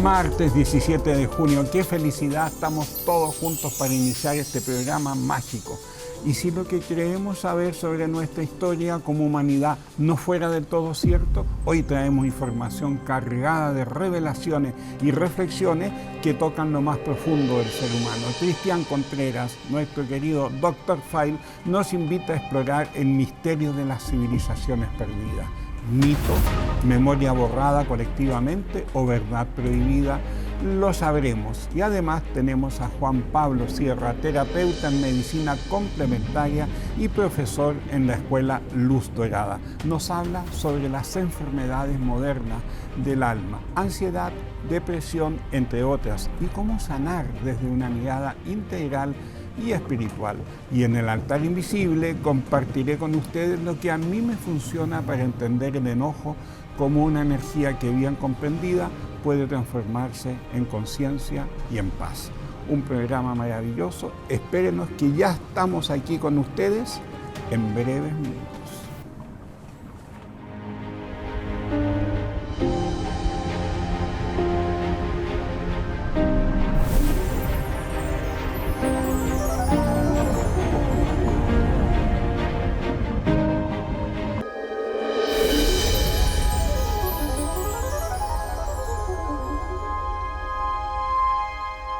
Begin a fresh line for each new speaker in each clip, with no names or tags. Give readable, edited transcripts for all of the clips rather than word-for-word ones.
Martes 17 de junio, qué felicidad, estamos todos juntos para iniciar este programa mágico. Y si lo que queremos saber sobre nuestra historia como humanidad no fuera del todo cierto, hoy traemos información cargada de revelaciones y reflexiones que tocan lo más profundo del ser humano. Cristian Contreras, nuestro querido Dr. File, nos invita a explorar el misterio de las civilizaciones perdidas. Mito, memoria borrada colectivamente o verdad prohibida, lo sabremos. Y además tenemos a Juan Pablo Sierra, terapeuta en medicina complementaria y profesor en la Escuela Luz Dorada. Nos habla sobre las enfermedades modernas del alma, ansiedad, depresión, entre otras, y cómo sanar desde una mirada integral y espiritual. Y en el altar invisible compartiré con ustedes lo que a mí me funciona para entender el enojo como una energía que bien comprendida puede transformarse en conciencia y en paz. Un programa maravilloso. Espérenos que ya estamos aquí con ustedes en breves minutos.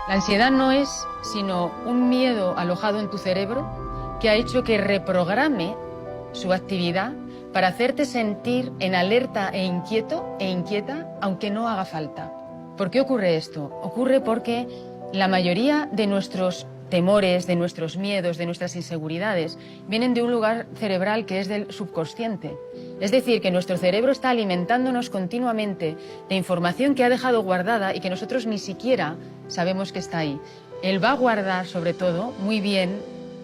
La ansiedad no es sino un miedo alojado en tu cerebro que ha hecho que reprograme su actividad para hacerte sentir en alerta e inquieta, aunque no haga falta. ¿Por qué ocurre esto? Ocurre porque la mayoría de nuestros temores, de nuestros miedos, de nuestras inseguridades, vienen de un lugar cerebral que es del subconsciente. Es decir, que nuestro cerebro está alimentándonos continuamente de información que ha dejado guardada y que nosotros ni siquiera sabemos que está ahí. Él va a guardar, sobre todo, muy bien,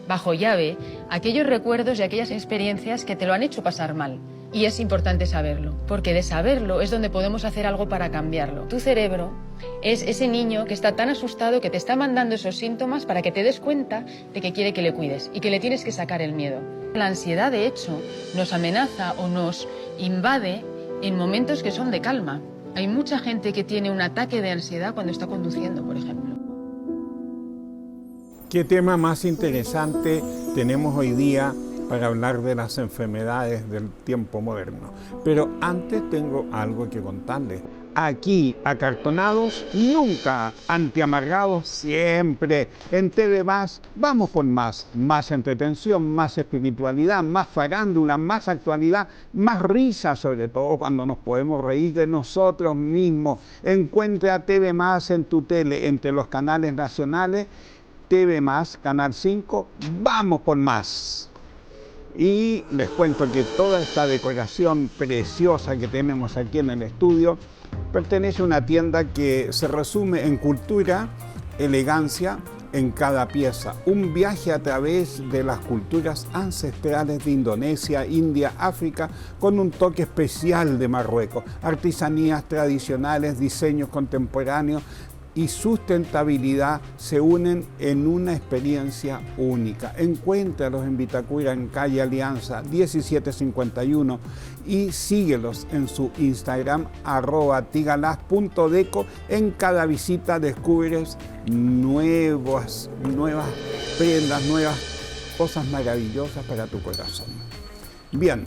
bajo llave, aquellos recuerdos y aquellas experiencias que te lo han hecho pasar mal. Y es importante saberlo, porque de saberlo es donde podemos hacer algo para cambiarlo. Tu cerebro es ese niño que está tan asustado que te está mandando esos síntomas para que te des cuenta de que quiere que le cuides y que le tienes que sacar el miedo. La ansiedad, de hecho, nos amenaza o nos invade en momentos que son de calma. Hay mucha gente que tiene un ataque de ansiedad cuando está conduciendo, por ejemplo.
¿Qué tema más interesante tenemos hoy día para hablar de las enfermedades del tiempo moderno? Pero antes tengo algo que contarles. Aquí, acartonados, nunca, antiamargados, siempre. En TV Más, vamos por más. Más entretención, más espiritualidad, más farándula, más actualidad, más risa, sobre todo cuando nos podemos reír de nosotros mismos. Encuentra a TV Más en tu tele, entre los canales nacionales, TV Más, Canal 5, vamos por más. Y les cuento que toda esta decoración preciosa que tenemos aquí en el estudio pertenece a una tienda que se resume en cultura, elegancia en cada pieza. Un viaje a través de las culturas ancestrales de Indonesia, India, África, con un toque especial de Marruecos. Artesanías tradicionales, diseños contemporáneos y sustentabilidad se unen en una experiencia única. Encuéntralos en Vitacura, en calle Alianza 1751 y síguelos en su Instagram @tigalas.deco. En cada visita descubres nuevas prendas, nuevas cosas maravillosas para tu corazón. Bien,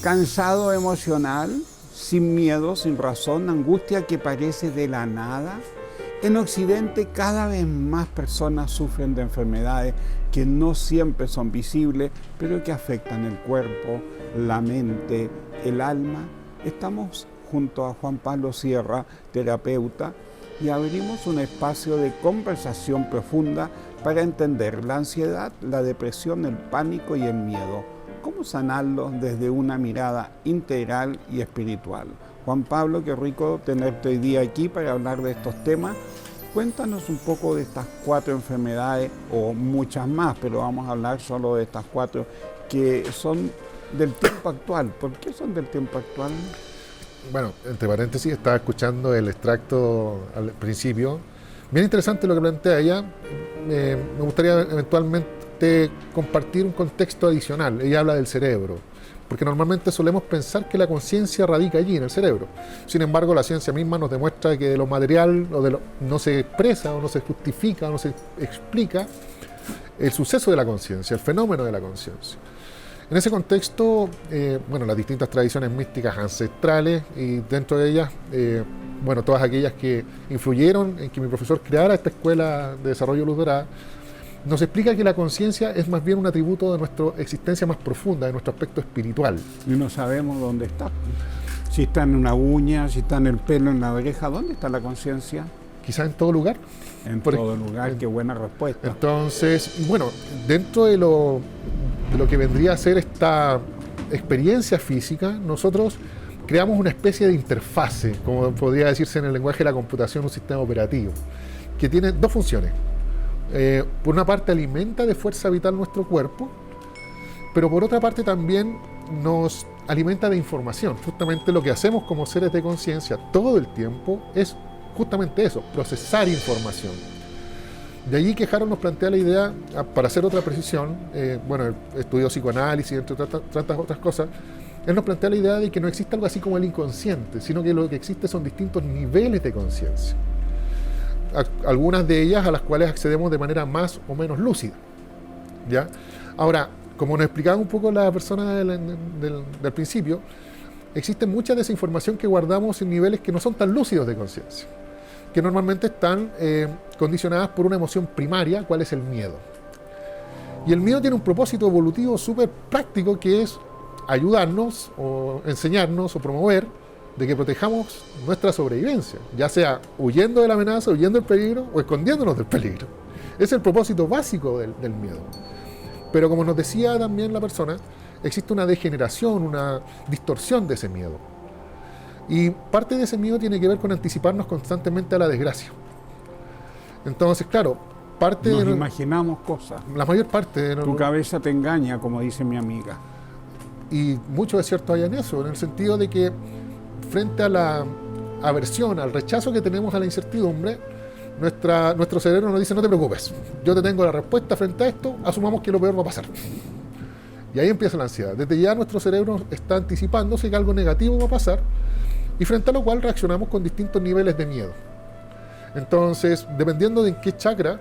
cansado emocional, sin miedo, sin razón, angustia que parece de la nada. En Occidente cada vez más personas sufren de enfermedades que no siempre son visibles, pero que afectan el cuerpo, la mente, el alma. Estamos junto a Juan Pablo Sierra, terapeuta, y abrimos un espacio de conversación profunda para entender la ansiedad, la depresión, el pánico y el miedo. ¿Cómo sanarlo desde una mirada integral y espiritual? Juan Pablo, qué rico tenerte hoy día aquí para hablar de estos temas. Cuéntanos un poco de estas 4 enfermedades, o muchas más, pero vamos a hablar solo de estas 4 que son del tiempo actual. ¿Por qué son del tiempo actual?
Bueno, entre paréntesis, estaba escuchando el extracto al principio. Bien interesante lo que plantea ella. Me gustaría eventualmente permite compartir un contexto adicional. Ella habla del cerebro, porque normalmente solemos pensar que la conciencia radica allí, en el cerebro. Sin embargo, la ciencia misma nos demuestra que de lo material no se expresa o no se justifica o no se explica el suceso de la conciencia, el fenómeno de la conciencia. En ese contexto, las distintas tradiciones místicas ancestrales y dentro de ellas, todas aquellas que influyeron en que mi profesor creara esta escuela de desarrollo Luz Dorada, nos explica que la conciencia es más bien un atributo de nuestra existencia más profunda, de nuestro aspecto espiritual.
Y no sabemos dónde está. Si está en una uña, si está en el pelo, en la oreja, ¿dónde está la conciencia?
Quizás en todo lugar.
En todo lugar, qué buena respuesta.
Entonces, dentro de lo que vendría a ser esta experiencia física, nosotros creamos una especie de interfase, como podría decirse en el lenguaje de la computación, un sistema operativo, que tiene dos funciones. Por una parte alimenta de fuerza vital nuestro cuerpo, pero por otra parte también nos alimenta de información. Justamente lo que hacemos como seres de conciencia todo el tiempo es justamente eso, procesar información. De allí que Harold nos plantea la idea, para hacer otra precisión, estudió psicoanálisis, entre tantas otras cosas, él nos plantea la idea de que no existe algo así como el inconsciente, sino que lo que existe son distintos niveles de conciencia. Algunas de ellas a las cuales accedemos de manera más o menos lúcida, ¿ya? Ahora, como nos explicaba un poco la persona del principio, existe mucha desinformación que guardamos en niveles que no son tan lúcidos de conciencia, que normalmente están condicionadas por una emoción primaria, cuál es el miedo. Y el miedo tiene un propósito evolutivo súper práctico, que es ayudarnos o enseñarnos o promover de que protejamos nuestra sobrevivencia, ya sea huyendo de la amenaza, huyendo del peligro o escondiéndonos del peligro. Es el propósito básico del miedo. Pero como nos decía también la persona, existe una degeneración, una distorsión de ese miedo. Y parte de ese miedo tiene que ver con anticiparnos constantemente a la desgracia. Entonces, claro,
nos imaginamos cosas.
La mayor parte...
Tu cabeza te engaña, como dice mi amiga.
Y mucho de cierto hay en eso, en el sentido de que frente a la aversión, al rechazo que tenemos a la incertidumbre, nuestro cerebro nos dice: no te preocupes, yo te tengo la respuesta frente a esto, asumamos que lo peor va a pasar. Y ahí empieza la ansiedad. Desde ya nuestro cerebro está anticipándose que algo negativo va a pasar, y frente a lo cual reaccionamos con distintos niveles de miedo. Entonces, dependiendo de en qué chakra,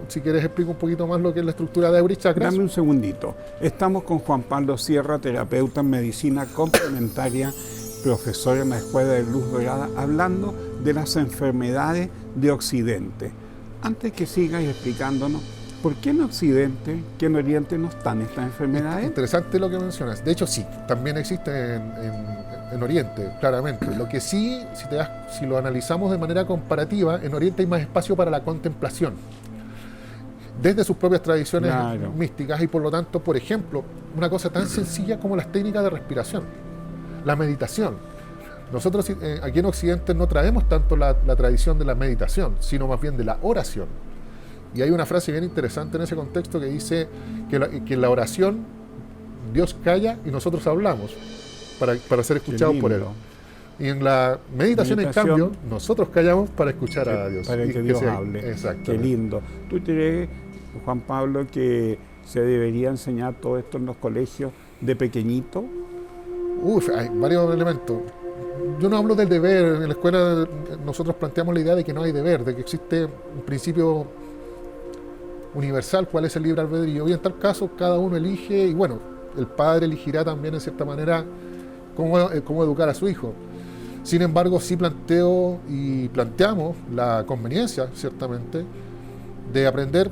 si quieres explico un poquito más lo que es la estructura de Auris Chakras.
Dame un segundito. Estamos con Juan Pablo Sierra, terapeuta en medicina complementaria, profesor en la Escuela de Luz Dorada, hablando de las enfermedades de Occidente. Antes que sigas explicándonos, ¿por qué en Occidente, que en Oriente no están estas enfermedades?
Interesante lo que mencionas. De hecho, sí, también existen en Oriente, claramente. Lo que sí, si lo analizamos de manera comparativa, en Oriente hay más espacio para la contemplación, desde sus propias tradiciones místicas, y por lo tanto, por ejemplo, una cosa tan sencilla como las técnicas de respiración, la meditación. Nosotros aquí en Occidente no traemos tanto la tradición de la meditación, sino más bien de la oración. Y hay una frase bien interesante en ese contexto que dice que en la oración Dios calla y nosotros hablamos para ser escuchados por Él. Y en la meditación, en cambio, nosotros callamos para escuchar a Dios.
Para que Dios hable.
Exacto.
Qué lindo. ¿Tú crees, Juan Pablo, que se debería enseñar todo esto en los colegios de pequeñito?
Hay varios elementos. Yo no hablo del deber. En la escuela nosotros planteamos la idea de que no hay deber, de que existe un principio universal, cuál es el libre albedrío. Y en tal caso, cada uno elige, y el padre elegirá también, en cierta manera, cómo educar a su hijo. Sin embargo, sí planteamos la conveniencia, ciertamente, de aprender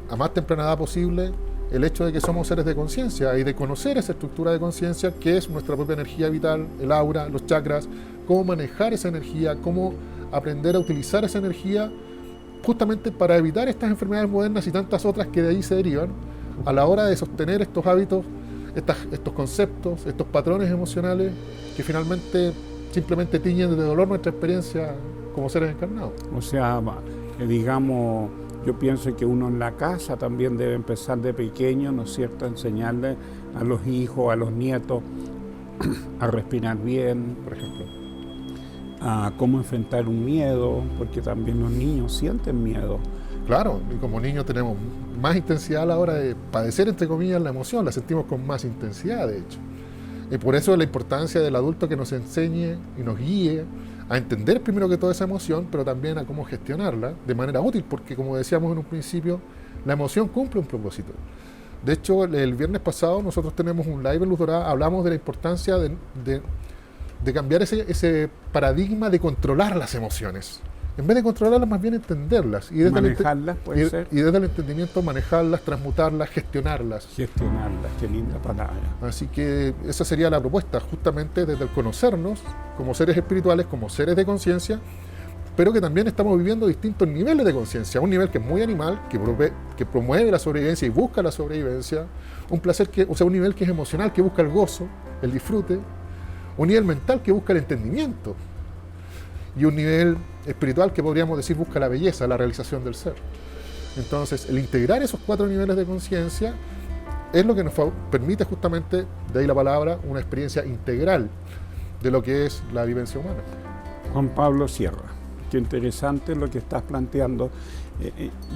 a más temprana edad posible el hecho de que somos seres de conciencia y de conocer esa estructura de conciencia que es nuestra propia energía vital, el aura, los chakras, cómo manejar esa energía, cómo aprender a utilizar esa energía justamente para evitar estas enfermedades modernas y tantas otras que de ahí se derivan a la hora de sostener estos hábitos, estos conceptos, estos patrones emocionales que finalmente simplemente tiñen de dolor nuestra experiencia como seres encarnados.
O sea, digamos, yo pienso que uno en la casa también debe empezar de pequeño, ¿no es cierto?, a enseñarle a los hijos, a los nietos a respirar bien, por ejemplo, a cómo enfrentar un miedo, porque también los niños sienten miedo.
Claro, y como niños tenemos más intensidad a la hora de padecer, entre comillas, la emoción, la sentimos con más intensidad, de hecho. Y por eso la importancia del adulto que nos enseñe y nos guíe a entender primero que todo esa emoción, pero también a cómo gestionarla de manera útil, porque como decíamos en un principio, la emoción cumple un propósito. De hecho, el viernes pasado nosotros tenemos un live en Luz Dorada, hablamos de la importancia de cambiar ese paradigma de controlar las emociones. En vez de controlarlas, más bien entenderlas. Y desde
manejarlas, puede ser.
Y desde el entendimiento, manejarlas, transmutarlas, gestionarlas.
Gestionarlas, qué linda palabra.
Así que esa sería la propuesta, justamente desde el conocernos como seres espirituales, como seres de conciencia, pero que también estamos viviendo distintos niveles de conciencia. Un nivel que es muy animal, que promueve la sobrevivencia y busca la sobrevivencia. Un nivel que es emocional, que busca el gozo, el disfrute. Un nivel mental que busca el entendimiento. Y un nivel espiritual que podríamos decir busca la belleza, la realización del ser. Entonces, el integrar esos 4 niveles de conciencia es lo que nos permite justamente, de ahí la palabra, una experiencia integral de lo que es la vivencia humana.
Juan Pablo Sierra, qué interesante lo que estás planteando.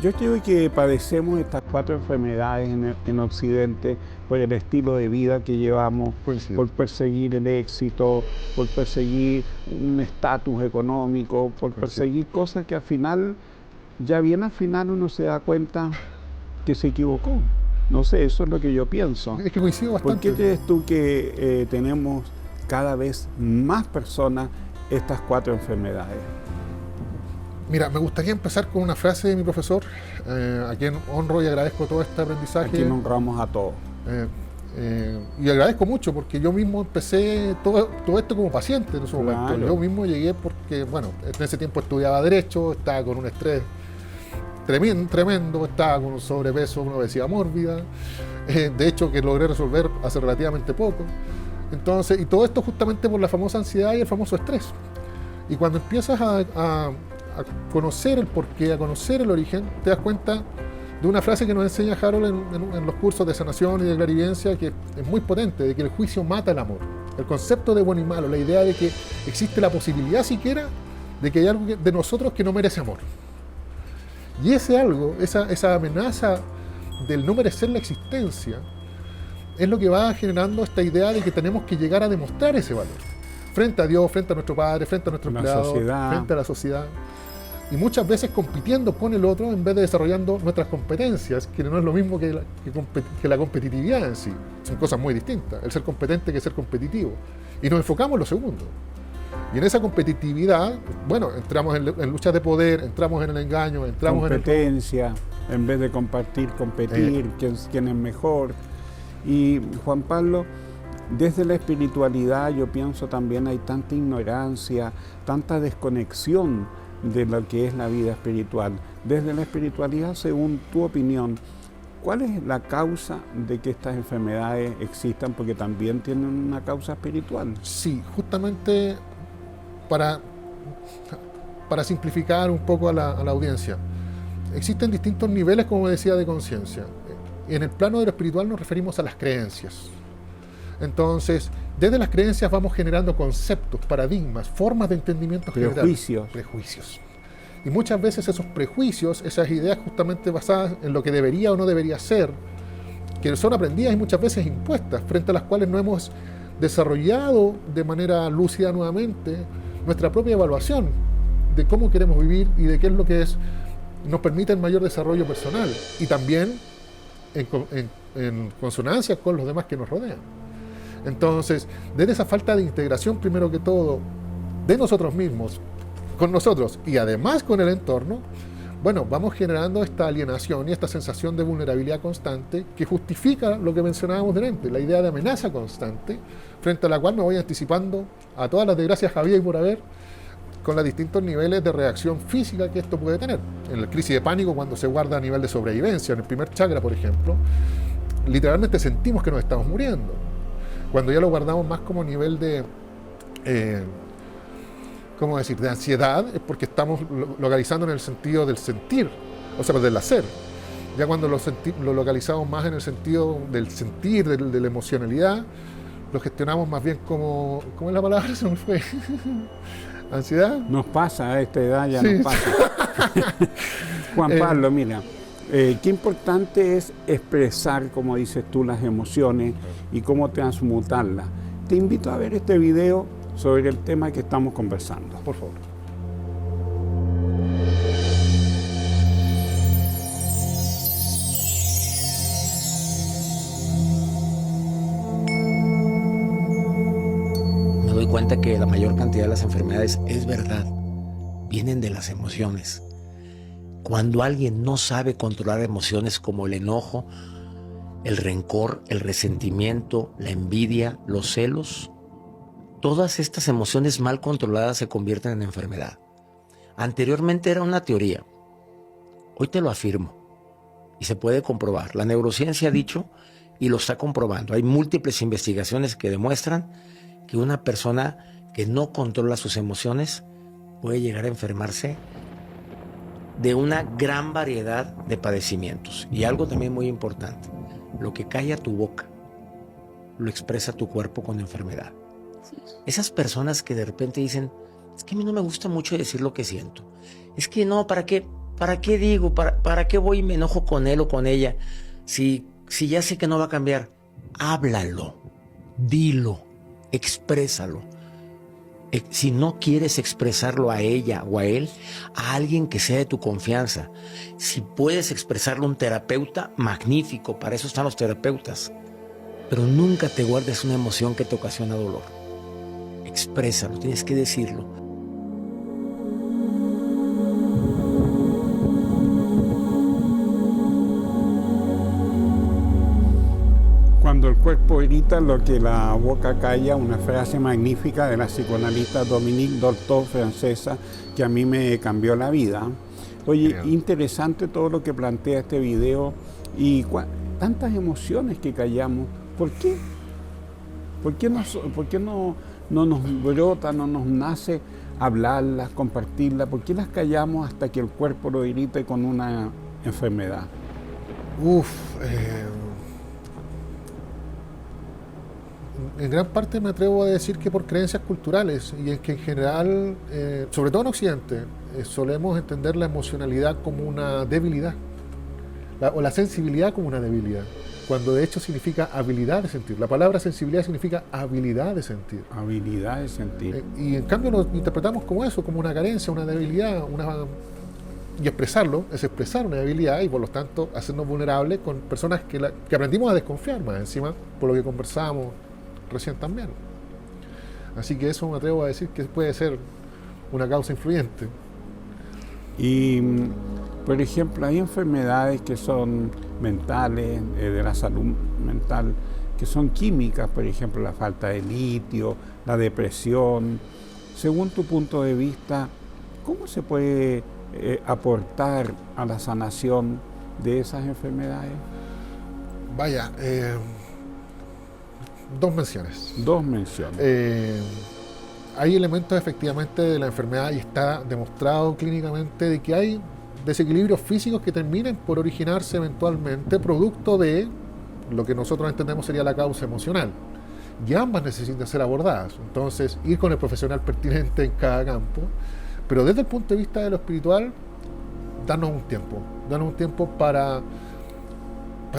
Yo creo que padecemos estas 4 enfermedades en Occidente por el estilo de vida que llevamos, por perseguir el éxito, por perseguir un estatus económico, por perseguir cosas que al final, ya bien al final uno se da cuenta que se equivocó. No sé, eso es lo que yo pienso.
Es que coincido bastante.
¿Por qué crees tú que tenemos cada vez más personas estas 4 enfermedades?
Mira, me gustaría empezar con una frase de mi profesor, a quien honro y agradezco todo este aprendizaje.
A quien honramos a todos.
Y agradezco mucho porque yo mismo empecé todo esto como paciente en su momento. Yo mismo llegué porque, bueno, en ese tiempo estudiaba Derecho, estaba con un estrés tremendo, estaba con un sobrepeso, una obesidad mórbida, de hecho que logré resolver hace relativamente poco. Entonces, y todo esto justamente por la famosa ansiedad y el famoso estrés. Y cuando empiezas a conocer el porqué, a conocer el origen, te das cuenta de una frase que nos enseña Harold en los cursos de sanación y de clarividencia, que es muy potente, de que el juicio mata el amor. El concepto de bueno y malo, la idea de que existe la posibilidad siquiera de que hay algo de nosotros que no merece amor. Y ese algo, esa amenaza del no merecer la existencia, es lo que va generando esta idea de que tenemos que llegar a demostrar ese valor. Frente a Dios, frente a nuestro Padre, frente a nuestro empleado, frente a la sociedad. Y muchas veces compitiendo con el otro en vez de desarrollando nuestras competencias, que no es lo mismo que la competitividad en sí. Son cosas muy distintas, el ser competente que ser competitivo. Y nos enfocamos en lo segundo. Y en esa competitividad, bueno, entramos en luchas de poder, entramos en el engaño, entramos
competencia, en vez de competir, quién es mejor. Y Juan Pablo, desde la espiritualidad yo pienso también hay tanta ignorancia, tanta desconexión de lo que es la vida espiritual. Desde la espiritualidad, según tu opinión, ¿cuál es la causa de que estas enfermedades existan? Porque también tienen una causa espiritual.
Sí, justamente para simplificar un poco a la audiencia, existen distintos niveles, como decía, de conciencia. En el plano de lo espiritual nos referimos a las creencias. Entonces, desde las creencias vamos generando conceptos, paradigmas, formas de entendimiento general. Prejuicios. Y muchas veces esos prejuicios, esas ideas justamente basadas en lo que debería o no debería ser, que son aprendidas y muchas veces impuestas, frente a las cuales no hemos desarrollado de manera lúcida nuevamente nuestra propia evaluación de cómo queremos vivir y de qué es lo que nos permite el mayor desarrollo personal y también en consonancia con los demás que nos rodean. Entonces, desde esa falta de integración, primero que todo, de nosotros mismos, con nosotros y además con el entorno, bueno, vamos generando esta alienación y esta sensación de vulnerabilidad constante que justifica lo que mencionábamos delante, la idea de amenaza constante, frente a la cual me voy anticipando a todas las desgracias había y por haber, con los distintos niveles de reacción física que esto puede tener. En la crisis de pánico, cuando se guarda a nivel de sobrevivencia, en el primer chakra, por ejemplo, literalmente sentimos que nos estamos muriendo. Cuando ya lo guardamos más como nivel de, ¿cómo decir?, de ansiedad, es porque estamos localizando en el sentido del sentir, o sea, del hacer. Ya cuando lo localizamos más en el sentido del sentir, de la emocionalidad, lo gestionamos más bien como, ¿cómo es la palabra? Se me fue. ¿Ansiedad?
Nos pasa a esta edad, ya sí. Nos pasa. Juan Pablo, mira, Qué importante es expresar, como dices tú, las emociones y cómo transmutarlas. Te invito a ver este video sobre el tema que estamos conversando.
Por favor.
Me doy cuenta que la mayor cantidad de las enfermedades, es verdad, vienen de las emociones. Cuando alguien no sabe controlar emociones como el enojo, el rencor, el resentimiento, la envidia, los celos, todas estas emociones mal controladas se convierten en enfermedad. Anteriormente era una teoría, hoy te lo afirmo y se puede comprobar. La neurociencia ha dicho y lo está comprobando. Hay múltiples investigaciones que demuestran que una persona que no controla sus emociones puede llegar a enfermarse de una gran variedad de padecimientos. Y algo también muy importante, lo que calla tu boca, lo expresa tu cuerpo con enfermedad. Sí. Esas personas que de repente dicen, es que a mí no me gusta mucho decir lo que siento. Es que no, ¿para qué digo? ¿Para qué voy y me enojo con él o con ella? Si ya sé que no va a cambiar, háblalo, dilo, exprésalo. Si no quieres expresarlo a ella o a él, a alguien que sea de tu confianza. Si puedes expresarlo a un terapeuta, magnífico, para eso están los terapeutas. Pero nunca te guardes una emoción que te ocasiona dolor. Exprésalo, tienes que decirlo.
Cuando el cuerpo grita lo que la boca calla, una frase magnífica de la psicoanalista Dominique Dolto, francesa, que a mí me cambió la vida. Oye, interesante todo lo que plantea este video y tantas emociones que callamos. ¿Por qué? ¿Por qué no nos brota, no nos nace hablarlas, compartirlas? ¿Por qué las callamos hasta que el cuerpo lo grite con una enfermedad?
En gran parte me atrevo a decir que por creencias culturales, y es que en general, sobre todo en Occidente, solemos entender la emocionalidad como una debilidad, o la sensibilidad como una debilidad, cuando de hecho significa habilidad de sentir. La palabra sensibilidad significa habilidad de sentir.
Habilidad de sentir.
Y en cambio lo interpretamos como eso, como una carencia, una debilidad, y expresarlo es expresar una debilidad y por lo tanto hacernos vulnerables con personas que aprendimos a desconfiar más encima, por lo que conversamos recién también. Así que eso me atrevo a decir que puede ser una causa influyente.
Y, por ejemplo, hay enfermedades que son mentales, de la salud mental, que son químicas, por ejemplo, la falta de litio, la depresión. Según tu punto de vista, ¿cómo se puede aportar a la sanación de esas enfermedades?
Vaya, dos menciones. Hay elementos efectivamente de la enfermedad y está demostrado clínicamente de que hay desequilibrios físicos que terminan por originarse eventualmente producto de lo que nosotros entendemos sería la causa emocional. Y ambas necesitan ser abordadas. Entonces, ir con el profesional pertinente en cada campo. Pero desde el punto de vista de lo espiritual, darnos un tiempo para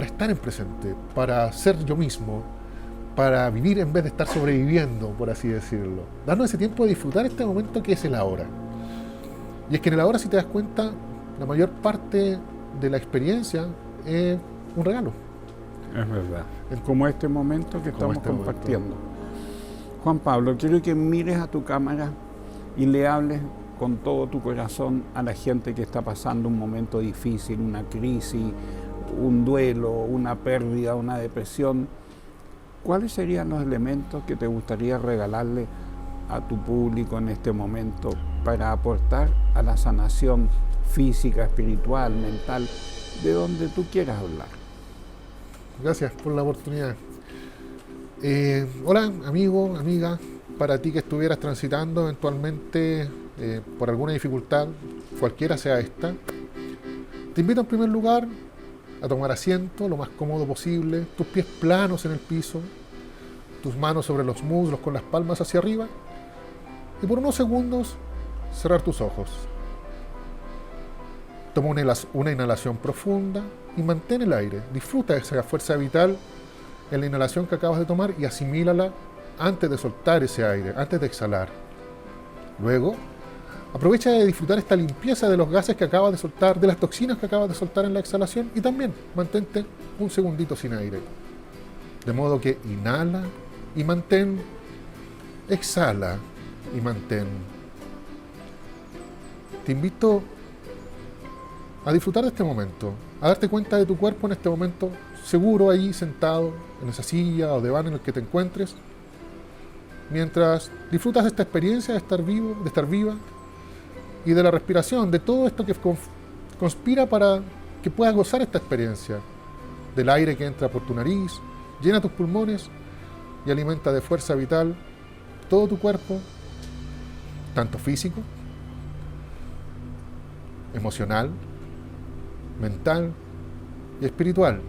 estar en presente, para ser yo mismo, para vivir en vez de estar sobreviviendo, por así decirlo. Darnos ese tiempo de disfrutar este momento que es el ahora. Y es que en el ahora, si te das cuenta, la mayor parte de la experiencia es un regalo.
Es verdad. Es como este momento que estamos compartiendo. Juan Pablo, quiero que mires a tu cámara y le hables con todo tu corazón a la gente que está pasando un momento difícil, una crisis, un duelo, una pérdida, una depresión. ¿Cuáles serían los elementos que te gustaría regalarle a tu público en este momento para aportar a la sanación física, espiritual, mental, de donde tú quieras hablar?
Gracias por la oportunidad. Hola, amigo, amiga, para ti que estuvieras transitando eventualmente por alguna dificultad, cualquiera sea esta, te invito en primer lugar a tomar asiento lo más cómodo posible, tus pies planos en el piso, tus manos sobre los muslos con las palmas hacia arriba y por unos segundos cerrar tus ojos. Toma una inhalación profunda y mantén el aire. Disfruta de esa fuerza vital en la inhalación que acabas de tomar y asimílala antes de soltar ese aire, antes de exhalar. Luego, aprovecha de disfrutar esta limpieza de los gases que acabas de soltar, de las toxinas que acabas de soltar en la exhalación y también mantente un segundito sin aire. De modo que inhala y mantén, exhala y mantén. Te invito a disfrutar de este momento, a darte cuenta de tu cuerpo en este momento, seguro ahí sentado en esa silla o diván en el que te encuentres, mientras disfrutas de esta experiencia de estar vivo, de estar viva, y de la respiración, de todo esto que conspira para que puedas gozar esta experiencia, del aire que entra por tu nariz, llena tus pulmones y alimenta de fuerza vital todo tu cuerpo, tanto físico, emocional, mental y espiritual,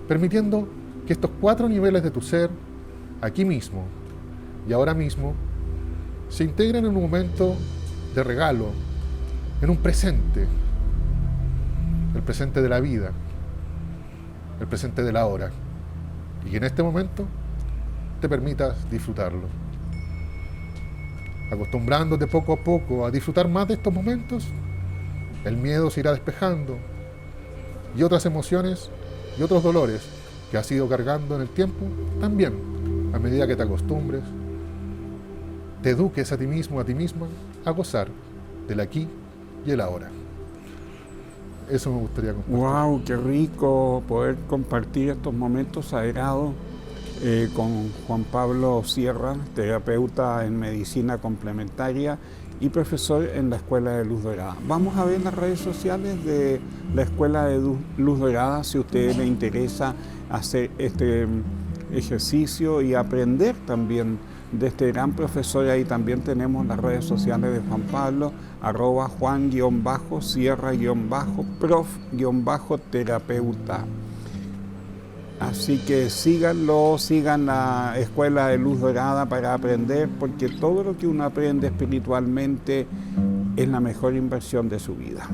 permitiendo que estos 4 niveles de tu ser, aquí mismo y ahora mismo, se integren en un momento de regalo, en un presente, el presente de la vida, el presente de la hora, y que en este momento te permitas disfrutarlo. Acostumbrándote poco a poco a disfrutar más de estos momentos, el miedo se irá despejando y otras emociones y otros dolores que has ido cargando en el tiempo, también, a medida que te acostumbres, te eduques a ti mismo, a ti misma, a gozar del aquí y el ahora. Eso me gustaría compartir.
¡Wow! ¡Qué rico poder compartir estos momentos sagrados con Juan Pablo Sierra, terapeuta en medicina complementaria y profesor en la Escuela de Luz Dorada. Vamos a ver las redes sociales de la Escuela de Luz Dorada si a usted le interesa hacer este ejercicio y aprender también de este gran profesor. Ahí también tenemos las redes sociales de Juan Pablo, @Juan_Sierra_prof_terapeuta. Así que síganlo, sigan la Escuela de Luz Dorada para aprender, porque todo lo que uno aprende espiritualmente es la mejor inversión de su vida.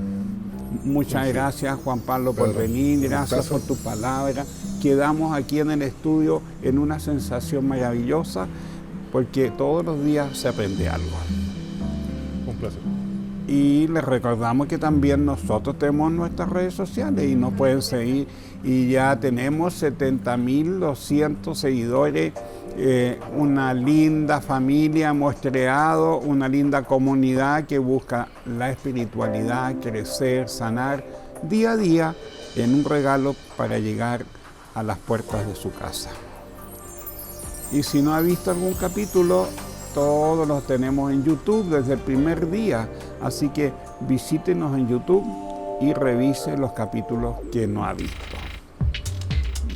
Muchas gracias, Juan Pablo, por venir, gracias por tu palabra. Quedamos aquí en el estudio en una sensación maravillosa, porque todos los días se aprende algo.
Un placer.
Y les recordamos que también nosotros tenemos nuestras redes sociales y nos pueden seguir, y ya tenemos 70.200 seguidores, una linda familia, hemos creado una linda comunidad que busca la espiritualidad, crecer, sanar día a día en un regalo para llegar a las puertas de su casa. Y si no ha visto algún capítulo, todos los tenemos en YouTube desde el primer día, así que visítenos en YouTube y revise los capítulos que no ha visto.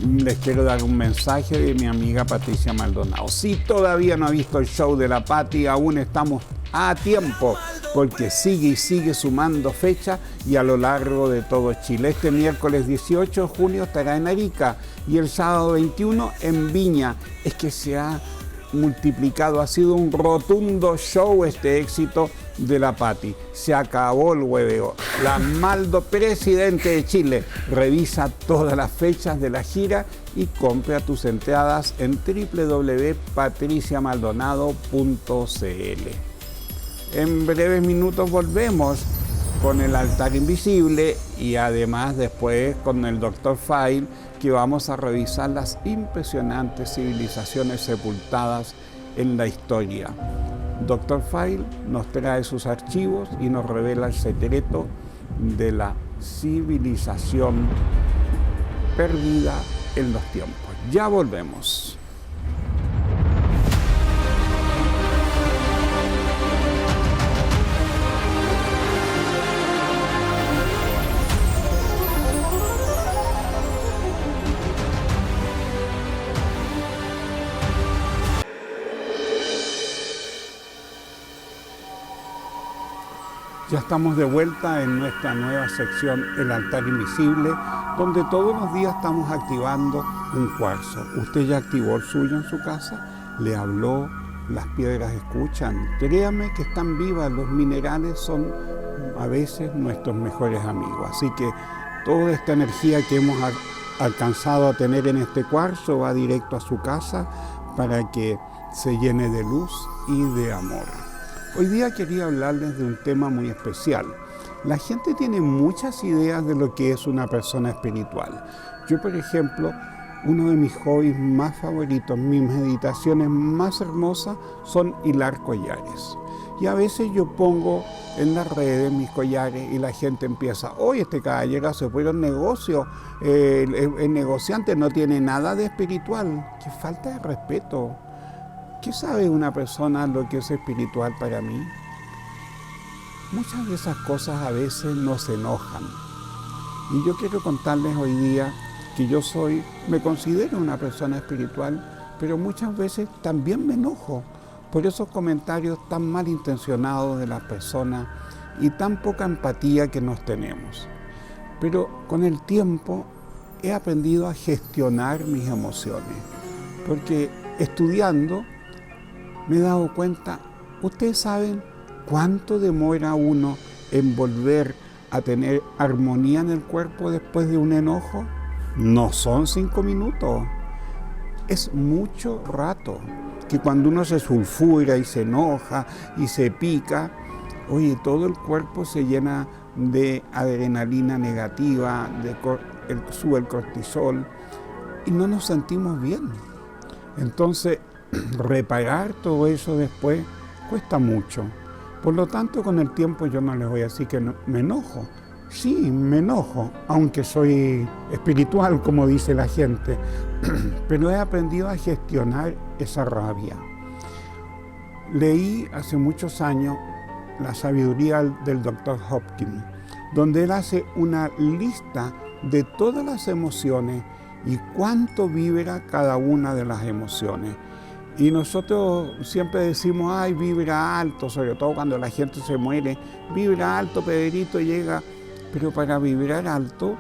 Les quiero dar un mensaje de mi amiga Patricia Maldonado. Si todavía no ha visto el show de la Pati, aún estamos a tiempo, porque sigue y sigue sumando fechas y a lo largo de todo Chile. Este miércoles 18 de junio estará en Arica y el sábado 21 en Viña. Es que se ha multiplicado, ha sido un rotundo show este éxito de la Pati. Se acabó el hueveo. La Maldo, presidente de Chile, revisa todas las fechas de la gira y compra tus entradas en www.patriciamaldonado.cl. En breves minutos volvemos con el altar invisible y además después con el Dr. File, que vamos a revisar las impresionantes civilizaciones sepultadas en la historia. Dr. File nos trae sus archivos y nos revela el secreto de la civilización perdida en los tiempos. Ya volvemos. Ya estamos de vuelta en nuestra nueva sección, El Altar Invisible, donde todos los días estamos activando un cuarzo. ¿Usted ya activó el suyo en su casa? ¿Le habló? ¿Las piedras escuchan? Créame que están vivas, los minerales son a veces nuestros mejores amigos. Así que toda esta energía que hemos alcanzado a tener en este cuarzo va directo a su casa para que se llene de luz y de amor. Hoy día quería hablarles de un tema muy especial. La gente tiene muchas ideas de lo que es una persona espiritual. Yo, por ejemplo, uno de mis hobbies más favoritos, mis meditaciones más hermosas son hilar collares. Y a veces yo pongo en las redes mis collares y la gente empieza, oye, este caballero se fue al negocio, el negociante no tiene nada de espiritual. ¡Qué falta de respeto! ¿Qué sabe una persona lo que es espiritual para mí? Muchas de esas cosas a veces nos enojan. Y yo quiero contarles hoy día que me considero una persona espiritual, pero muchas veces también me enojo por esos comentarios tan malintencionados de las personas y tan poca empatía que nos tenemos. Pero con el tiempo he aprendido a gestionar mis emociones, porque estudiando me he dado cuenta, ustedes saben cuánto demora uno en volver a tener armonía en el cuerpo después de un enojo. No son 5 minutos, es mucho rato, que cuando uno se sulfura y se enoja y se pica, oye, todo el cuerpo se llena de adrenalina negativa, sube el cortisol y no nos sentimos bien. Entonces, reparar todo eso después cuesta mucho. Por lo tanto, con el tiempo yo no les voy a decir que no, me enojo. Sí, me enojo, aunque soy espiritual, como dice la gente, pero he aprendido a gestionar esa rabia. Leí hace muchos años la sabiduría del Dr. Hopkins, donde él hace una lista de todas las emociones y cuánto vibra cada una de las emociones. Y nosotros siempre decimos, ay, vibra alto, sobre todo cuando la gente se muere, vibra alto, Pedrito, llega. Pero para vibrar alto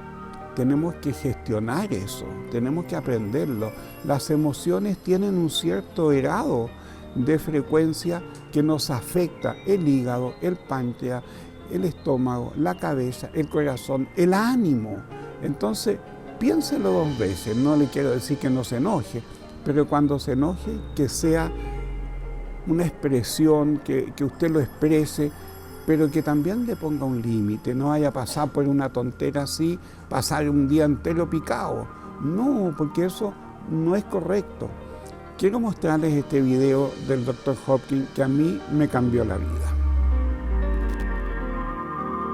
tenemos que gestionar eso, tenemos que aprenderlo. Las emociones tienen un cierto grado de frecuencia que nos afecta el hígado, el páncreas, el estómago, la cabeza, el corazón, el ánimo. Entonces, piénselo 2 veces, no le quiero decir que no se enoje, pero cuando se enoje, que sea una expresión, que usted lo exprese, pero que también le ponga un límite, no vaya a pasar por una tontera así, pasar un día entero picado. No, porque eso no es correcto. Quiero mostrarles este video del Dr. Hopkins que a mí me cambió la vida.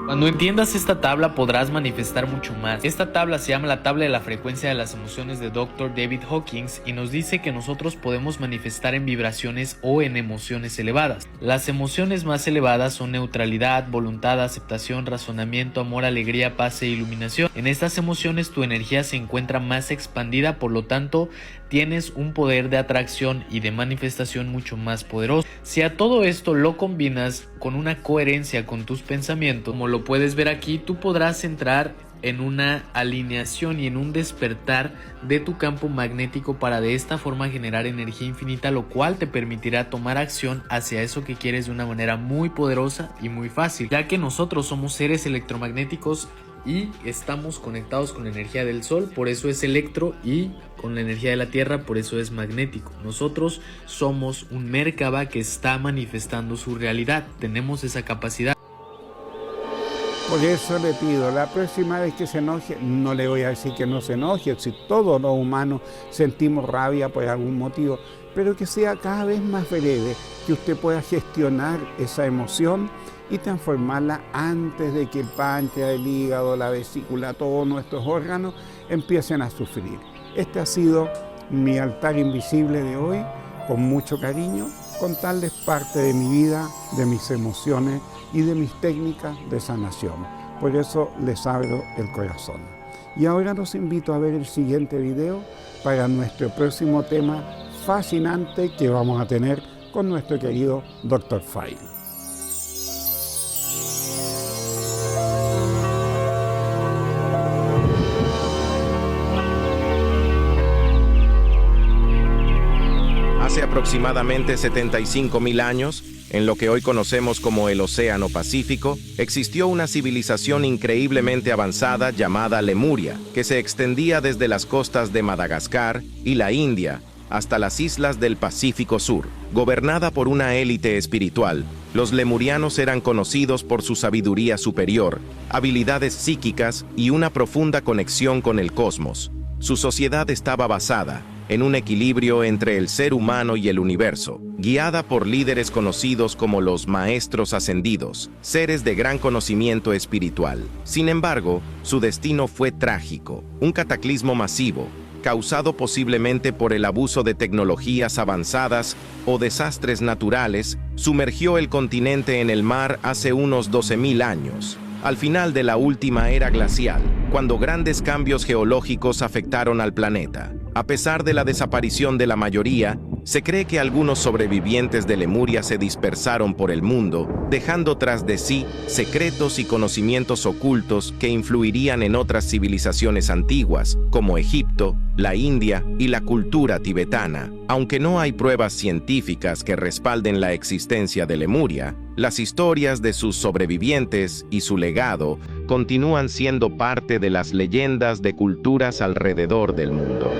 Cuando entiendas esta tabla podrás manifestar mucho más. Esta tabla se llama la tabla de la frecuencia de las emociones de Dr. David Hawkins y nos dice que nosotros podemos manifestar en vibraciones o en emociones elevadas. Las emociones más elevadas son neutralidad, voluntad, aceptación, razonamiento, amor, alegría, paz e iluminación. En estas emociones tu energía se encuentra más expandida, por lo tanto tienes un poder de atracción y de manifestación mucho más poderoso. Si a todo esto lo combinas con una coherencia con tus pensamientos, como lo puedes ver aquí, tú podrás entrar en una alineación y en un despertar de tu campo magnético para de esta forma generar energía infinita, lo cual te permitirá tomar acción hacia eso que quieres de una manera muy poderosa y muy fácil, ya que nosotros somos seres electromagnéticos y estamos conectados con la energía del sol, por eso es electro, y con la energía de la tierra, por eso es magnético. Nosotros somos un Merkaba que está manifestando su realidad, tenemos esa capacidad.
Por eso le pido, la próxima vez que se enoje, no le voy a decir que no se enoje, si todos los humanos sentimos rabia por algún motivo, pero que sea cada vez más breve, que usted pueda gestionar esa emoción y transformarla antes de que el páncreas, el hígado, la vesícula, todos nuestros órganos empiecen a sufrir. Este ha sido mi altar invisible de hoy, con mucho cariño, contarles parte de mi vida, de mis emociones y de mis técnicas de sanación. Por eso les abro el corazón. Y ahora los invito a ver el siguiente video para nuestro próximo tema fascinante que vamos a tener con nuestro querido Dr. File.
hace aproximadamente 75.000 años, en lo que hoy conocemos como el Océano Pacífico, existió una civilización increíblemente avanzada llamada Lemuria, que se extendía desde las costas de Madagascar y la India hasta las islas del Pacífico Sur. Gobernada por una élite espiritual, los lemurianos eran conocidos por su sabiduría superior, habilidades psíquicas y una profunda conexión con el cosmos. Su sociedad estaba basada en un equilibrio entre el ser humano y el universo, guiada por líderes conocidos como los Maestros Ascendidos, seres de gran conocimiento espiritual. Sin embargo, su destino fue trágico, un cataclismo masivo, causado posiblemente por el abuso de tecnologías avanzadas o desastres naturales, sumergió el continente en el mar hace unos 12.000 años. Al final de la última era glacial, cuando grandes cambios geológicos afectaron al planeta. A pesar de la desaparición de la mayoría, se cree que algunos sobrevivientes de Lemuria se dispersaron por el mundo, dejando tras de sí secretos y conocimientos ocultos que influirían en otras civilizaciones antiguas, como Egipto, la India y la cultura tibetana. Aunque no hay pruebas científicas que respalden la existencia de Lemuria, las historias de sus sobrevivientes y su legado continúan siendo parte de las leyendas de culturas alrededor del mundo.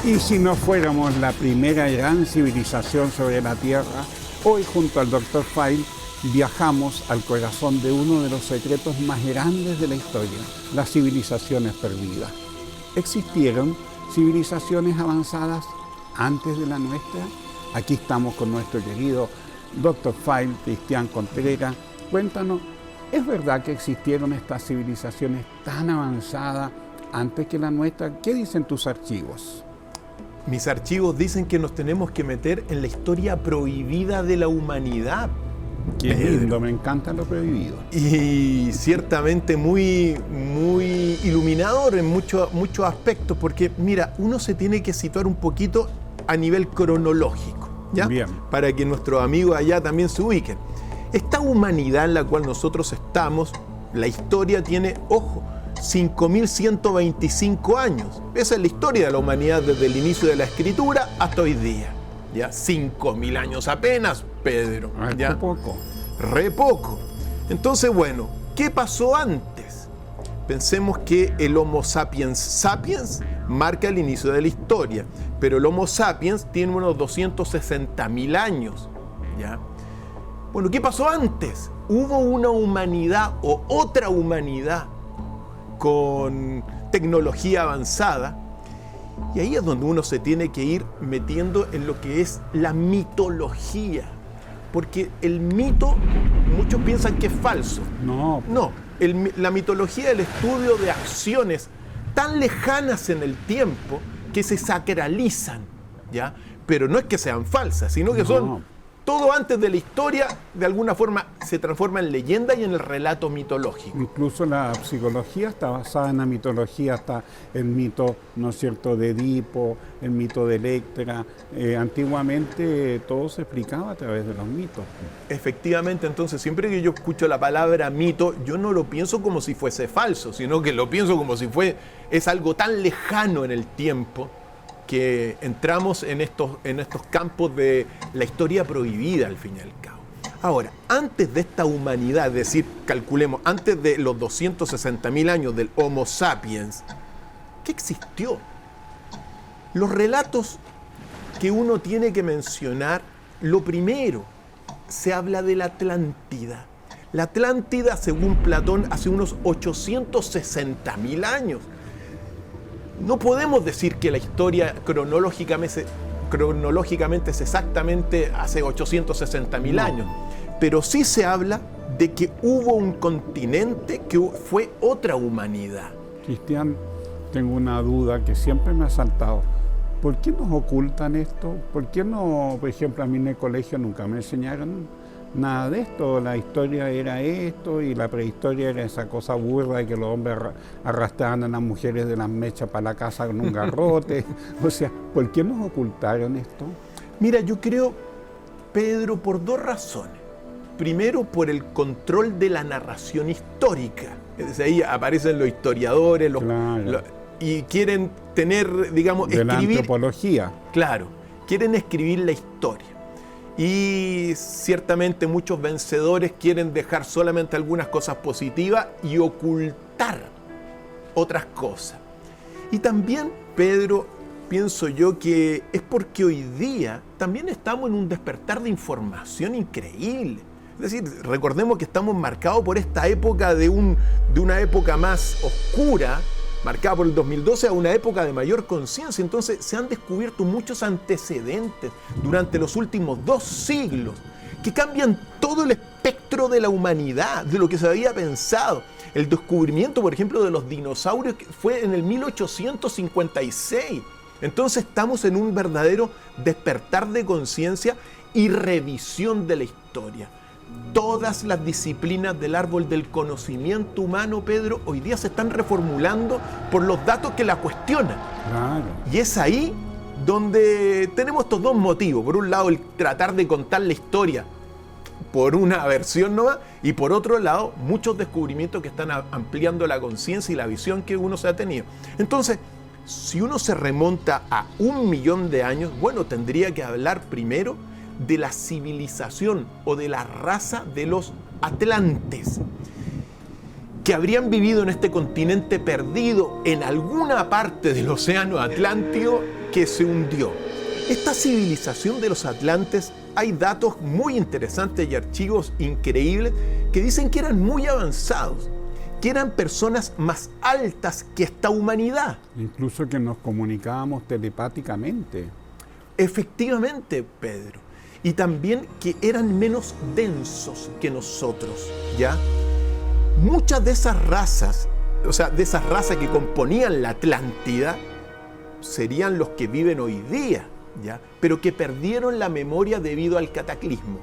Y si no fuéramos la primera gran civilización sobre la Tierra, hoy junto al Dr. File viajamos al corazón de uno de los secretos más grandes de la historia, las civilizaciones perdidas. ¿Existieron civilizaciones avanzadas antes de la nuestra? Aquí estamos con nuestro querido Dr. File, Cristian Contreras. Cuéntanos, ¿es verdad que existieron estas civilizaciones tan avanzadas antes que la nuestra? ¿Qué dicen tus archivos?
Mis archivos dicen que nos tenemos que meter en la historia prohibida de la humanidad.
Qué lindo, me encanta lo prohibido.
Y ciertamente muy iluminador en muchos aspectos, porque mira, uno se tiene que situar un poquito a nivel cronológico, ¿ya?
Bien.
Para que nuestros amigos allá también se ubiquen. Esta humanidad en la cual nosotros estamos, la historia tiene, ojo, 5.125 años. Esa es la historia de la humanidad desde el inicio de la escritura hasta hoy día. Ya 5.000 años apenas, Pedro.
Re poco.
Re poco. Entonces, bueno, ¿qué pasó antes? Pensemos que el Homo sapiens sapiens marca el inicio de la historia, pero el Homo sapiens tiene unos 260.000 años. ¿Ya? Bueno, ¿qué pasó antes? Hubo una humanidad o otra humanidad con tecnología avanzada, y ahí es donde uno se tiene que ir metiendo en lo que es la mitología, porque el mito, muchos piensan que es falso.
No.
La mitología es el estudio de acciones tan lejanas en el tiempo que se sacralizan, ¿ya? Pero no es que sean falsas, sino que son todo antes de la historia, de alguna forma se transforma en leyenda y en el relato mitológico.
Incluso la psicología está basada en la mitología, está el mito, ¿no es cierto?, de Edipo, el mito de Electra. Antiguamente todo se explicaba a través de los mitos.
Efectivamente, entonces siempre que yo escucho la palabra mito, yo no lo pienso como si fuese falso, sino que lo pienso como si es algo tan lejano en el tiempo, que entramos en estos campos de la historia prohibida al fin y al cabo. Ahora, antes de esta humanidad, es decir, calculemos, antes de los 260.000 años del Homo sapiens, ¿qué existió? Los relatos que uno tiene que mencionar, lo primero, se habla de la Atlántida. La Atlántida, según Platón, hace unos 860.000 años. No podemos decir que la historia cronológicamente es exactamente hace 860.000 años, pero sí se habla de que hubo un continente que fue otra humanidad.
Cristian, tengo una duda que siempre me ha saltado. ¿Por qué nos ocultan esto? ¿Por qué no, por ejemplo, a mí en el colegio nunca me enseñaron nada de esto? La historia era esto y la prehistoria era esa cosa burda de que los hombres arrastraban a las mujeres de las mechas para la casa con un garrote. O sea, ¿por qué nos ocultaron esto?
Mira, yo creo, Pedro, por dos razones. Primero, por el control de la narración histórica. Desde ahí aparecen los historiadores, y quieren tener, digamos,
de
escribir...
la antropología.
Claro, quieren escribir la historia. Y ciertamente muchos vencedores quieren dejar solamente algunas cosas positivas y ocultar otras cosas. Y también, Pedro, pienso yo que es porque hoy día también estamos en un despertar de información increíble. Es decir, recordemos que estamos marcados por esta época de una época más oscura, marcada por el 2012, a una época de mayor conciencia. Entonces se han descubierto muchos antecedentes durante los últimos 2 siglos que cambian todo el espectro de la humanidad, de lo que se había pensado. El descubrimiento, por ejemplo, de los dinosaurios fue en el 1856. Entonces estamos en un verdadero despertar de conciencia y revisión de la historia. Todas las disciplinas del árbol del conocimiento humano, Pedro, hoy día se están reformulando por los datos que la cuestionan.
Claro.
Y es ahí donde tenemos estos dos motivos. Por un lado, el tratar de contar la historia por una versión nueva, y por otro lado, muchos descubrimientos que están ampliando la conciencia y la visión que uno se ha tenido. Entonces, si uno se remonta a 1.000.000 de años, bueno, tendría que hablar primero de la civilización o de la raza de los atlantes, que habrían vivido en este continente perdido en alguna parte del océano Atlántico que se hundió. Esta civilización de los atlantes, hay datos muy interesantes y archivos increíbles que dicen que eran muy avanzados, que eran personas más altas que esta humanidad.
Incluso que nos comunicábamos telepáticamente.
Efectivamente, Pedro. Y también que eran menos densos que nosotros, ¿ya? Muchas de esas razas, o sea, de esas razas que componían la Atlántida, serían los que viven hoy día, ¿ya? Pero que perdieron la memoria debido al cataclismo.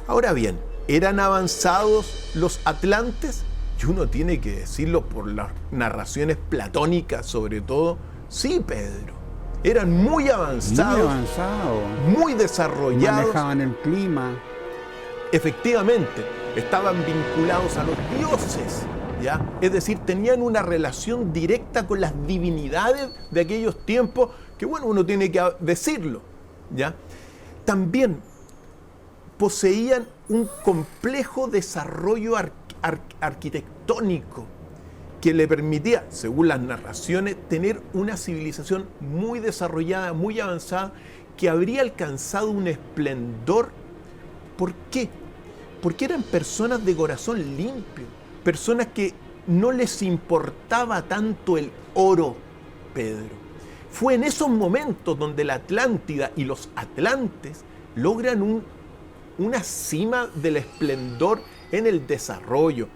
Ahora bien, ¿eran avanzados los atlantes? Y uno tiene que decirlo por las narraciones platónicas, sobre todo. Sí, Pedro. Eran muy avanzados, muy desarrollados.
Manejaban el clima.
Efectivamente, estaban vinculados a los dioses, ¿ya? Es decir, tenían una relación directa con las divinidades de aquellos tiempos, que bueno, uno tiene que decirlo, ¿ya? También poseían un complejo desarrollo arquitectónico que le permitía, según las narraciones, tener una civilización muy desarrollada, muy avanzada, que habría alcanzado un esplendor. ¿Por qué? Porque eran personas de corazón limpio, personas que no les importaba tanto el oro, Pedro. Fue en esos momentos donde la Atlántida y los atlantes logran una cima del esplendor en el desarrollo.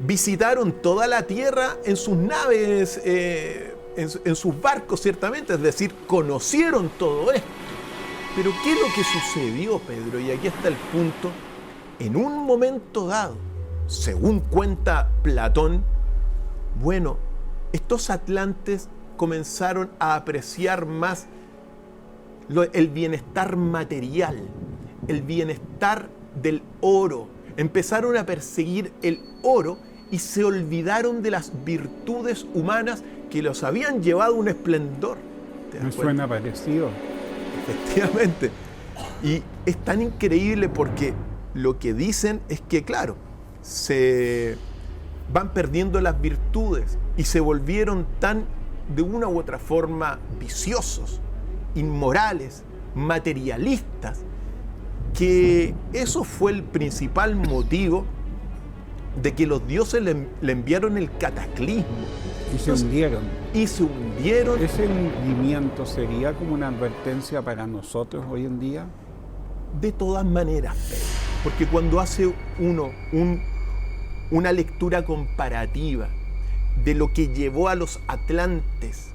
Visitaron toda la tierra en sus naves, en sus barcos, ciertamente, es decir, conocieron todo esto. Pero ¿qué es lo que sucedió, Pedro? Y aquí está el punto. En un momento dado, según cuenta Platón, bueno, estos atlantes comenzaron a apreciar más el bienestar material, el bienestar del oro. Empezaron a perseguir el oro y se olvidaron de las virtudes humanas que los habían llevado a un esplendor.
Me suena parecido.
Efectivamente. Y es tan increíble porque lo que dicen es que, claro, se van perdiendo las virtudes y se volvieron tan, de una u otra forma, viciosos, inmorales, materialistas, que eso fue el principal motivo de que los dioses le enviaron el cataclismo.
Y se hundieron.
Y se hundieron.
¿Ese hundimiento sería como una advertencia para nosotros hoy en día?
De todas maneras, Pedro, porque cuando hace uno una lectura comparativa de lo que llevó a los atlantes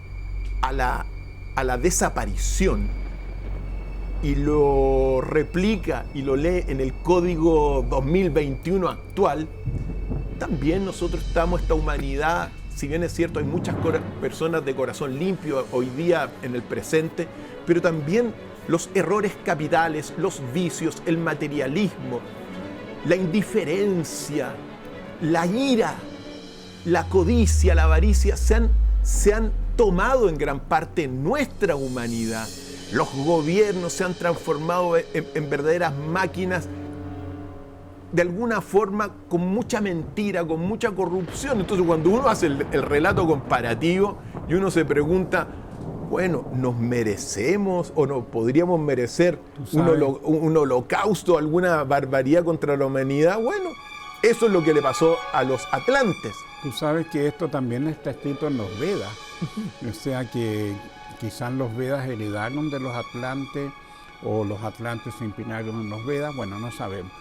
a la desaparición y lo replica y lo lee en el Código 2021 actual, también nosotros estamos, esta humanidad, si bien es cierto, hay muchas personas de corazón limpio hoy día en el presente, pero también los errores capitales, los vicios, el materialismo, la indiferencia, la ira, la codicia, la avaricia, se han tomado en gran parte nuestra humanidad. Los gobiernos se han transformado en verdaderas máquinas, de alguna forma con mucha mentira, con mucha corrupción. Entonces, cuando uno hace el relato comparativo y uno se pregunta, bueno, ¿nos merecemos o no podríamos merecer un holocausto, alguna barbaridad contra la humanidad? Bueno, eso es lo que le pasó a los atlantes.
Tú sabes que esto también está escrito en los Vedas, o sea que quizás los Vedas heredaron de los atlantes o los atlantes se inspiraron en los Vedas, bueno, no sabemos.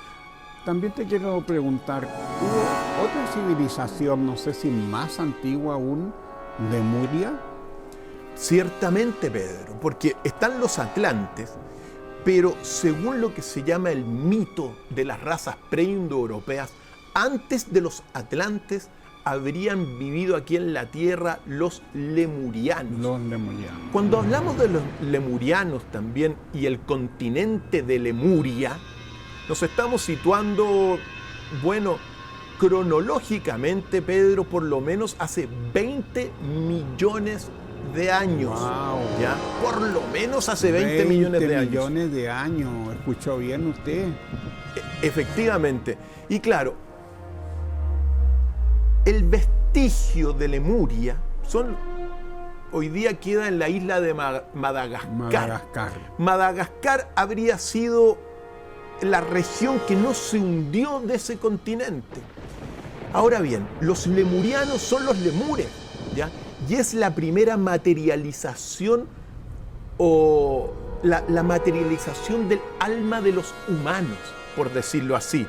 También te quiero preguntar, ¿hubo otra civilización, no sé si más antigua aún, Lemuria?
Ciertamente, Pedro, porque están los atlantes, pero según lo que se llama el mito de las razas preindoeuropeas, antes de los atlantes habrían vivido aquí en la Tierra los lemurianos.
Los lemurianos.
Cuando hablamos de los lemurianos también y el continente de Lemuria, nos estamos situando, bueno, cronológicamente, Pedro, por lo menos hace 20 millones de años.
Wow.
¿Ya? Por lo menos hace 20 millones de años.
20 millones de años, ¿escuchó bien usted?
Efectivamente. Y claro, el vestigio de Lemuria hoy día queda en la isla de Madagascar. Madagascar habría sido la región que no se hundió de ese continente. Ahora bien, los lemurianos son los lemures, ¿ya? Y es la primera materialización o la materialización del alma de los humanos, por decirlo así.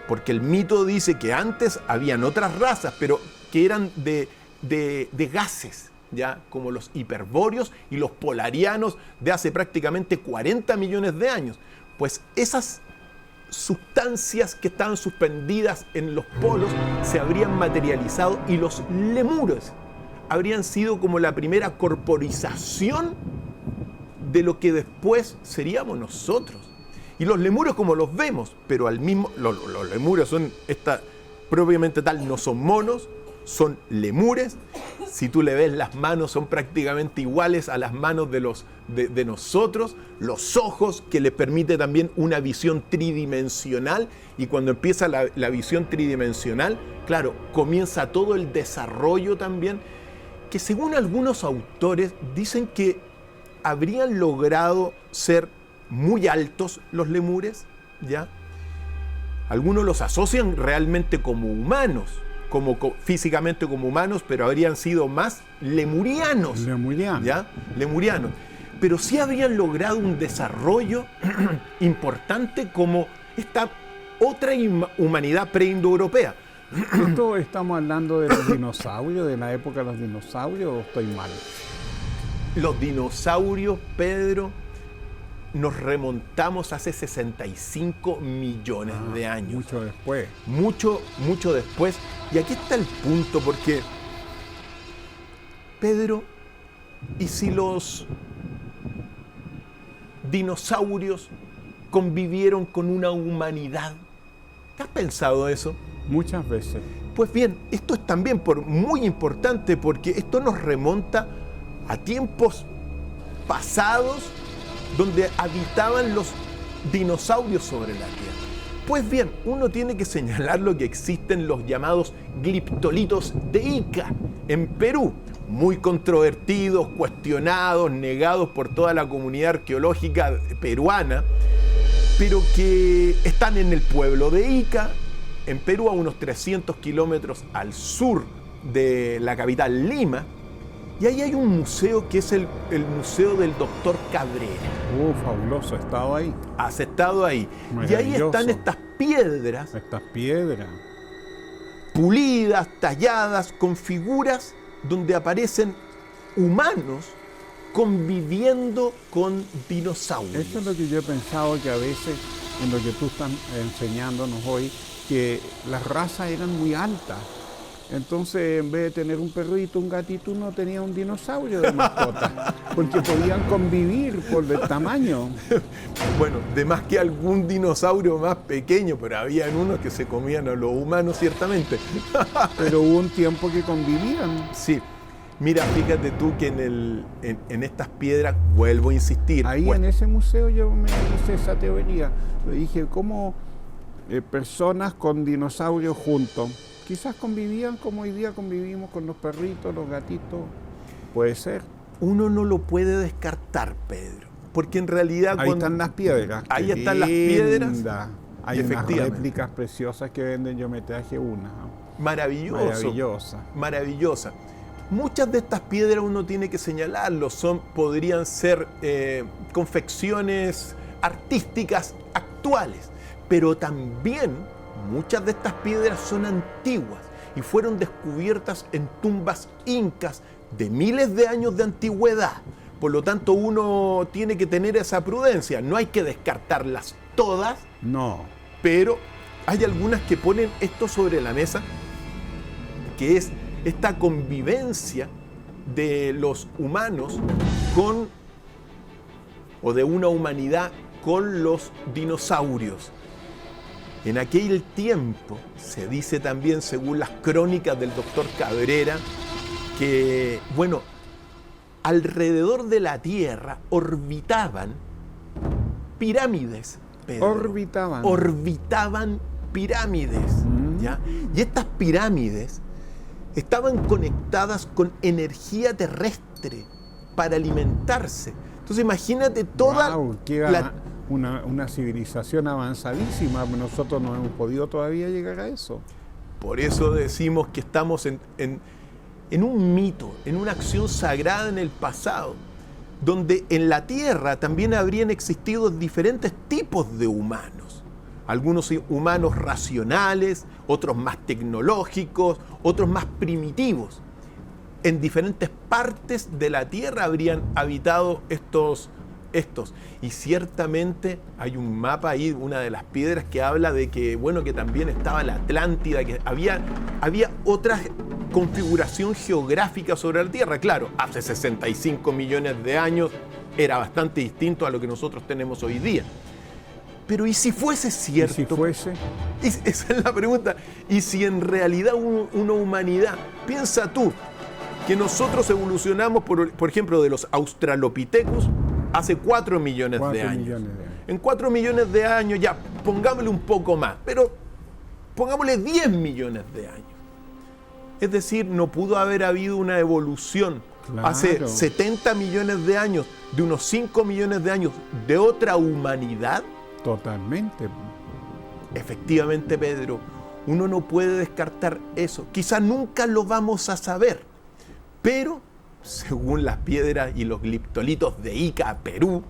Porque el mito dice que antes habían otras razas, pero que eran de gases, ¿ya? Como los hiperbóreos y los polarianos de hace prácticamente 40 millones de años. Pues esas sustancias que estaban suspendidas en los polos se habrían materializado y los lemures habrían sido como la primera corporización de lo que después seríamos nosotros. Y los lemures como los vemos, pero los lemures son propiamente tal, no son monos, son lemures. Si tú le ves las manos son prácticamente iguales a las manos de nosotros, los ojos que les permite también una visión tridimensional, y cuando empieza la visión tridimensional, claro, comienza todo el desarrollo también, que según algunos autores dicen que habrían logrado ser muy altos los lemures, ¿ya? Algunos los asocian realmente como humanos, físicamente como humanos, pero habrían sido más lemurianos. ¿Ya? Lemurianos. Pero sí habrían logrado un desarrollo importante como esta otra humanidad preindoeuropea.
¿Esto estamos hablando de los dinosaurios, de la época de los dinosaurios, o estoy mal?
Los dinosaurios, Pedro, nos remontamos hace 65 millones de años.
Mucho después.
Mucho después. Y aquí está el punto, porque, Pedro, ¿y si los dinosaurios convivieron con una humanidad? ¿Te has pensado eso?
Muchas veces.
Pues bien, esto es también muy importante, porque esto nos remonta a tiempos pasados donde habitaban los dinosaurios sobre la Tierra. Pues bien, uno tiene que señalar lo que existen los llamados gliptolitos de Ica en Perú, muy controvertidos, cuestionados, negados por toda la comunidad arqueológica peruana, pero que están en el pueblo de Ica, en Perú, a unos 300 kilómetros al sur de la capital Lima. Y ahí hay un museo que es el Museo del Doctor Cabrera.
Fabuloso, ¿has estado ahí?
Has estado ahí. Y ahí están estas piedras.
Estas piedras.
pulidas, talladas, con figuras donde aparecen humanos conviviendo con dinosaurios.
Eso es lo que yo he pensado, que a veces, en lo que tú estás enseñándonos hoy, que las razas eran muy altas. Entonces, en vez de tener un perrito, un gatito, uno tenía un dinosaurio de mascota, porque podían convivir por el tamaño.
Bueno, de más que algún dinosaurio más pequeño, pero habían unos que se comían a los humanos, ciertamente.
Pero hubo un tiempo que convivían.
Sí. Mira, fíjate tú que en estas piedras, vuelvo a insistir.
Ahí en ese museo yo me hice esa teoría. Le dije, ¿cómo personas con dinosaurios juntos? Quizás convivían como hoy día convivimos con los perritos, los gatitos. Puede ser.
Uno no lo puede descartar, Pedro, porque en realidad...
Ahí están las piedras.
Ahí están las piedras.
Hay unas réplicas preciosas que venden, yo me traje una.
Maravilloso.
Maravillosa.
Maravillosa. Muchas de estas piedras uno tiene que señalarlo, podrían ser confecciones artísticas actuales, pero también muchas de estas piedras son antiguas y fueron descubiertas en tumbas incas de miles de años de antigüedad. Por lo tanto, uno tiene que tener esa prudencia. No hay que descartarlas todas,
no,
pero hay algunas que ponen esto sobre la mesa, que es esta convivencia de los humanos o de una humanidad con los dinosaurios. En aquel tiempo, se dice también, según las crónicas del doctor Cabrera, que, bueno, alrededor de la Tierra orbitaban pirámides, Pedro. Orbitaban pirámides, ¿ya? Y estas pirámides estaban conectadas con energía terrestre para alimentarse. Entonces imagínate toda
una civilización avanzadísima. Nosotros no hemos podido todavía llegar a eso.
Por eso decimos que estamos en un mito, en una acción sagrada en el pasado, donde en la Tierra también habrían existido diferentes tipos de humanos. Algunos humanos racionales, otros más tecnológicos, otros más primitivos. En diferentes partes de la Tierra habrían habitado estos. Y ciertamente hay un mapa ahí, una de las piedras, que habla de que, bueno, que también estaba la Atlántida, que había otra configuración geográfica sobre la Tierra. Claro, hace 65 millones de años era bastante distinto a lo que nosotros tenemos hoy día. Pero ¿y si fuese cierto?
¿Y si fuese?
Esa es la pregunta. ¿Y si en realidad una humanidad, piensa tú, que nosotros evolucionamos, por ejemplo, de los Australopithecus hace 4 millones de años? En 4 millones de años, ya, pongámosle un poco más, pero pongámosle 10 millones de años. Es decir, no pudo haber habido una evolución hace 70 millones de años, de unos 5 millones de años, de otra humanidad.
Totalmente.
Efectivamente, Pedro, uno no puede descartar eso. Quizá nunca lo vamos a saber, pero según las piedras y los gliptolitos de Ica, Perú,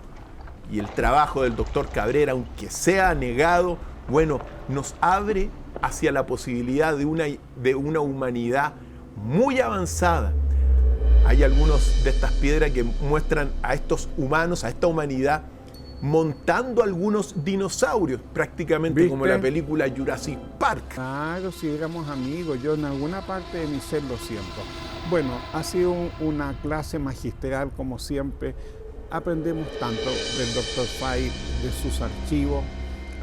y el trabajo del doctor Cabrera, aunque sea negado, bueno, nos abre hacia la posibilidad de una humanidad muy avanzada. Hay algunas de estas piedras que muestran a estos humanos, a esta humanidad, montando algunos dinosaurios, prácticamente. ¿Viste? Como la película Jurassic Park.
Claro, si éramos amigos, yo en alguna parte de mi ser lo siento. Bueno, ha sido una clase magistral, como siempre. Aprendemos tanto del Dr. Fay, de sus archivos,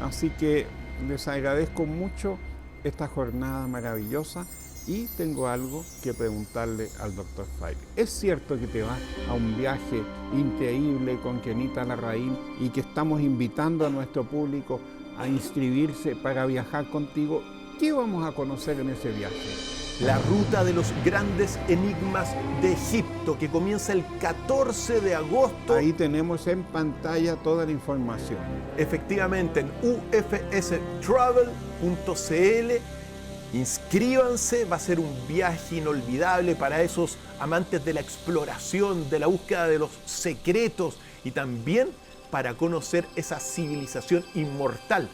así que les agradezco mucho esta jornada maravillosa y tengo algo que preguntarle al Dr. Fay. ¿Es cierto que te vas a un viaje increíble con Kenita Larraín y que estamos invitando a nuestro público a inscribirse para viajar contigo? ¿Qué vamos a conocer en ese viaje?
La ruta de los grandes enigmas de Egipto, que comienza el 14 de agosto.
Ahí tenemos en pantalla toda la información.
Efectivamente, en ufstravel.cl. Inscríbanse, va a ser un viaje inolvidable para esos amantes de la exploración, de la búsqueda de los secretos y también para conocer esa civilización inmortal.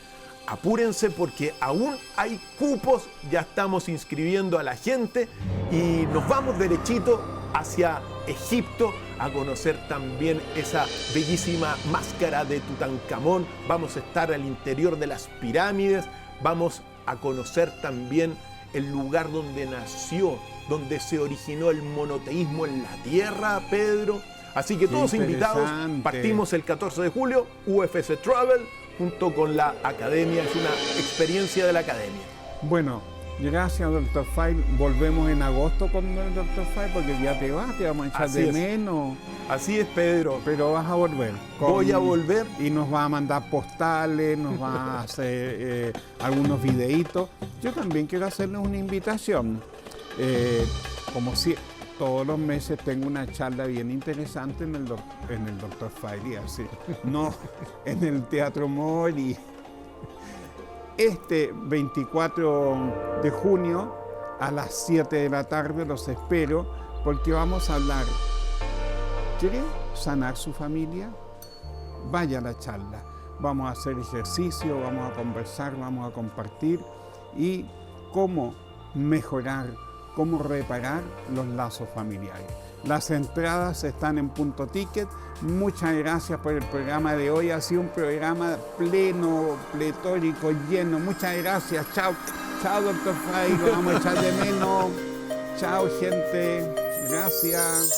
apúrense porque aún hay cupos, ya estamos inscribiendo a la gente y nos vamos derechito hacia Egipto a conocer también esa bellísima máscara de Tutankamón. Vamos a estar al interior de las pirámides, vamos a conocer también el lugar donde nació, donde se originó el monoteísmo en la tierra, Pedro. Así que todos invitados, partimos el 14 de julio, UFC Travel, junto con la Academia, es una experiencia de la Academia.
Bueno, gracias, Dr. File. Volvemos en agosto con el Dr. File porque ya te vas, te vamos a echar de menos.
Así es, Pedro.
Pero vas a volver.
Voy a volver.
Y nos va a mandar postales, nos va a hacer algunos videitos. Yo también quiero hacerles una invitación. Como si todos los meses tengo una charla bien interesante en el Dr. File, así. No en el Teatro Mori. Este 24 de junio a las 7 de la tarde los espero porque vamos a hablar. ¿Quiere sanar su familia? Vaya a la charla. Vamos a hacer ejercicio, vamos a conversar, vamos a compartir y cómo mejorar, cómo reparar los lazos familiares. Las entradas están en Punto Ticket. Muchas gracias por el programa de hoy. Ha sido un programa pleno, pletórico, lleno. Muchas gracias. Chao. Chao, Dr. File. Lo vamos a echar de menos. Chao, gente. Gracias.